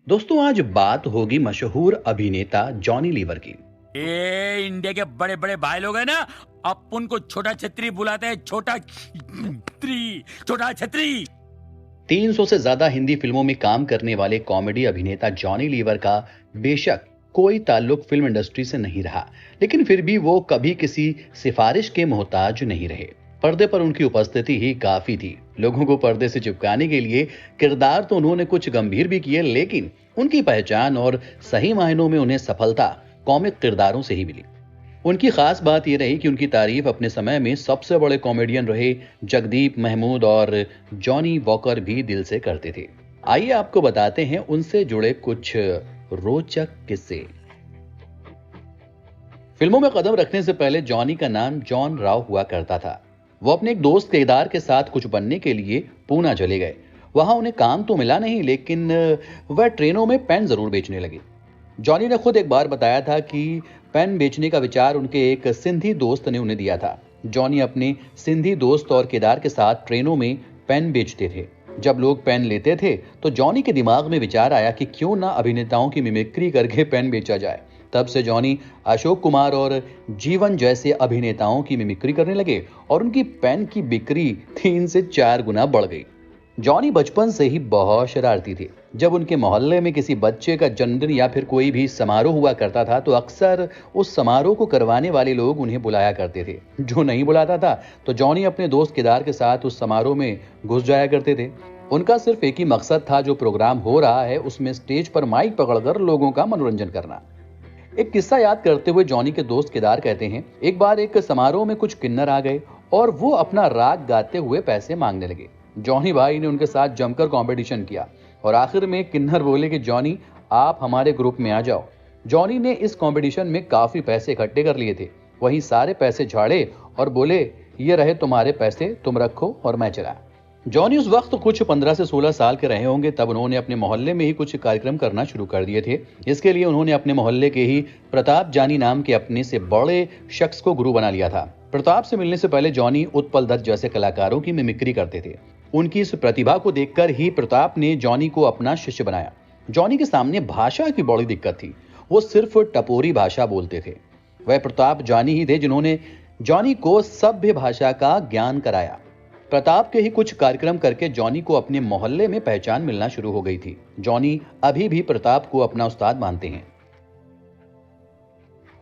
दोस्तों आज बात होगी मशहूर अभिनेता जॉनी लीवर की। इंडिया के बड़े बड़े भाई लोग हैं ना। अपन को छोटा छतरी बुलाते हैं। छोटा छतरी। 300 से ज्यादा हिंदी फिल्मों में काम करने वाले कॉमेडी अभिनेता जॉनी लीवर का बेशक कोई ताल्लुक फिल्म इंडस्ट्री से नहीं रहा, लेकिन फिर भी वो कभी किसी सिफारिश के मोहताज नहीं रहे। पर्दे पर उनकी उपस्थिति ही काफी थी। लोगों को पर्दे से चिपकाने के लिए किरदार तो उन्होंने कुछ गंभीर भी किए, लेकिन उनकी पहचान और सही मायनों में उन्हें सफलता कॉमिक किरदारों से ही मिली। उनकी खास बात यह रही कि उनकी तारीफ अपने समय में सबसे बड़े कॉमेडियन रहे जगदीप महमूद और जॉनी वॉकर भी दिल से करते थे। आइए आपको बताते हैं उनसे जुड़े कुछ रोचक किस्से। फिल्मों में कदम रखने से पहले जॉनी का नाम जॉन राव हुआ करता था। वो अपने एक दोस्त केदार के साथ कुछ बनने के लिए पूना चले गए। वहां उन्हें काम तो मिला नहीं, लेकिन वह ट्रेनों में पेन जरूर बेचने लगे। जॉनी ने खुद एक बार बताया था कि पेन बेचने का विचार उनके एक सिंधी दोस्त ने उन्हें दिया था। जॉनी अपने सिंधी दोस्त और केदार के साथ ट्रेनों में पेन बेचते थे। जब लोग पेन लेते थे तो जॉनी के दिमाग में विचार आया कि क्यों ना अभिनेताओं की मिमिक्री करके पेन बेचा जाए। तब से जॉनी अशोक कुमार और जीवन जैसे अभिनेताओं की मिमिक्री करने लगे और उनकी पेन की बिक्री 3 से 4 गुना बढ़ गई। जॉनी बचपन से ही बहुत शरारती थे। जब उनके मोहल्ले में किसी बच्चे का जन्मदिन या फिर कोई भी समारोह हुआ करता था तो अक्सर उस समारोह को करवाने वाले लोग उन्हें बुलाया करते थे। जो नहीं बुलाता था तो जॉनी अपने दोस्त केदार के साथ उस समारोह में घुस जाया करते थे। उनका सिर्फ एक ही मकसद था, जो प्रोग्राम हो रहा है उसमें स्टेज पर माइक पकड़कर लोगों का मनोरंजन करना। एक किस्सा याद करते हुए जॉनी के दोस्त केदार कहते हैं, एक बार एक समारोह में कुछ किन्नर आ गए और वो अपना राग गाते हुए पैसे मांगने लगे। जॉनी भाई ने उनके साथ जमकर कंपटीशन किया और आखिर में किन्नर बोले कि जॉनी आप हमारे ग्रुप में आ जाओ। जॉनी ने इस कंपटीशन में काफी पैसे इकट्ठे कर लिए थे। वही सारे पैसे झाड़े और बोले, ये रहे तुम्हारे पैसे, तुम रखो और मैं चला। जॉनी उस वक्त कुछ 15 से 16 साल के रहे होंगे। तब उन्होंने अपने मोहल्ले में ही कुछ कार्यक्रम करना शुरू कर दिए थे। इसके लिए उन्होंने अपने मोहल्ले के ही प्रताप जानी नाम के अपने से बड़े शख्स को गुरु बना लिया था। प्रताप से मिलने से पहले जॉनी उत्पल दत्त जैसे कलाकारों की मिमिक्री करते थे। उनकी इस प्रतिभा को देखकर ही प्रताप ने जॉनी को अपना शिष्य बनाया। जॉनी के सामने भाषा की बड़ी दिक्कत थी। वो सिर्फ टपोरी भाषा बोलते थे। वह प्रताप जानी ही थे जिन्होंने जॉनी को सभ्य भाषा का ज्ञान कराया। प्रताप के ही कुछ कार्यक्रम करके जॉनी को अपने मोहल्ले में पहचान मिलना शुरू हो गई थी। जॉनी अभी भी प्रताप को अपना उस्ताद मानते हैं।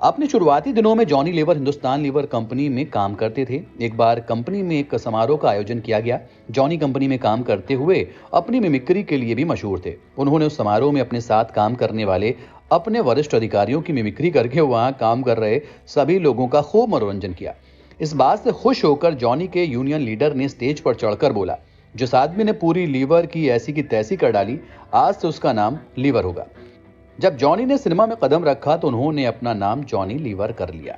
अपने शुरुआती दिनों में जॉनी लीवर हिंदुस्तान लीवर कंपनी में काम करते थे। एक बार कंपनी में एक समारोह का आयोजन किया गया। जॉनी कंपनी में काम करते हुए अपनी मिमिक्री के लिए भी मशहूर थे। उन्होंने उस समारोह में अपने साथ काम करने वाले अपने वरिष्ठ अधिकारियों की मिमिक्री करके वहां काम कर रहे सभी लोगों का खूब मनोरंजन किया। इस बात से खुश होकर जॉनी के यूनियन लीडर ने स्टेज पर चढ़कर बोला, जिस आदमी ने पूरी लीवर की ऐसी की तैसी कर डाली, आज से उसका नाम लीवर होगा। जब जॉनी ने सिनेमा में कदम रखा तो उन्होंने अपना नाम जॉनी लीवर कर लिया।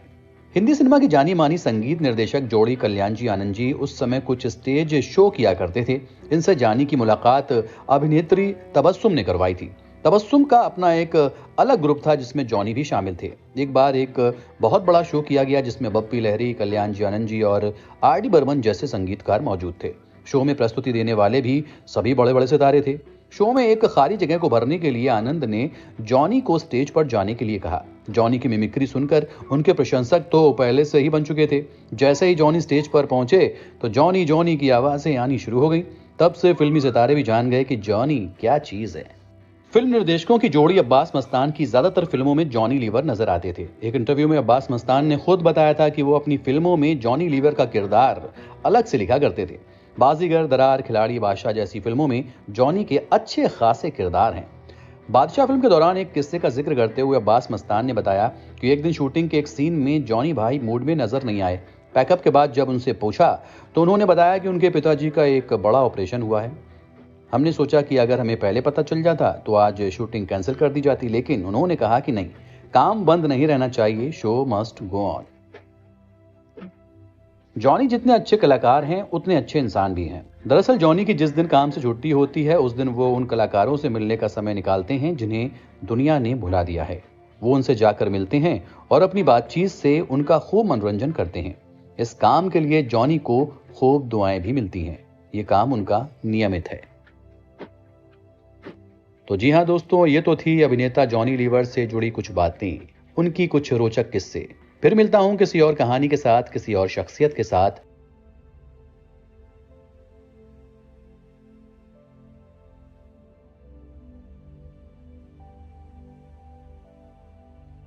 हिंदी सिनेमा की जानी मानी संगीत निर्देशक जोड़ी कल्याण जी आनंद जी उस समय कुछ स्टेज शो किया करते थे। इनसे जानी की मुलाकात अभिनेत्री तबस्सुम ने करवाई थी। तबस्सुम का अपना एक अलग ग्रुप था जिसमें जॉनी भी शामिल थे। एक बार एक बहुत बड़ा शो किया गया जिसमें बप्पी लहरी, कल्याण जी आनंद जी और आर.डी. बर्मन जैसे संगीतकार मौजूद थे। शो में प्रस्तुति देने वाले भी सभी बड़े बड़े सितारे थे। शो में एक खाली जगह को भरने के लिए आनंद ने जॉनी को स्टेज पर जाने के लिए कहा। जॉनी की मिमिक्री सुनकर उनके प्रशंसक तो पहले से ही बन चुके थे। जैसे ही जॉनी स्टेज पर पहुंचे तो जॉनी जॉनी की आवाजें आनी शुरू हो गई। तब से फिल्मी सितारे भी जान गए कि जॉनी क्या चीज है। फिल्म निर्देशकों की जोड़ी अब्बास मस्तान की ज्यादातर फिल्मों में जॉनी लीवर नजर आते थे। एक इंटरव्यू में अब्बास मस्तान ने खुद बताया था कि वो अपनी फिल्मों में जॉनी लीवर का किरदार अलग से लिखा करते थे। बाजीगर, दरार, खिलाड़ी, बादशाह जैसी फिल्मों में जॉनी के अच्छे खासे किरदार हैं। बादशाह फिल्म के दौरान एक किस्से का जिक्र करते हुए अब्बास मस्तान ने बताया कि एक दिन शूटिंग के एक सीन में जॉनी भाई मूड में नजर नहीं आए। पैकअप के बाद जब उनसे पूछा तो उन्होंने बताया कि उनके पिताजी का एक बड़ा ऑपरेशन हुआ है। हमने सोचा कि अगर हमें पहले पता चल जाता तो आज शूटिंग कैंसिल कर दी जाती, लेकिन उन्होंने कहा कि नहीं, काम बंद नहीं रहना चाहिए, show must go on. Johnny जितने अच्छे कलाकार हैं उतने अच्छे इंसान भी हैं। दरअसल जॉनी की जिस दिन काम से छुट्टी होती है उस दिन वो उन कलाकारों से मिलने का समय निकालते हैं जिन्हें दुनिया ने भुला दिया है। वो उनसे जाकर मिलते हैं और अपनी बातचीत से उनका खूब मनोरंजन करते हैं। इस काम के लिए जॉनी को खूब दुआएं भी मिलती हैं। ये काम उनका नियमित है। तो जी हाँ दोस्तों, ये तो थी अभिनेता जॉनी लीवर से जुड़ी कुछ बातें, उनकी कुछ रोचक किस्से। फिर मिलता हूं किसी और कहानी के साथ, किसी और शख्सियत के साथ।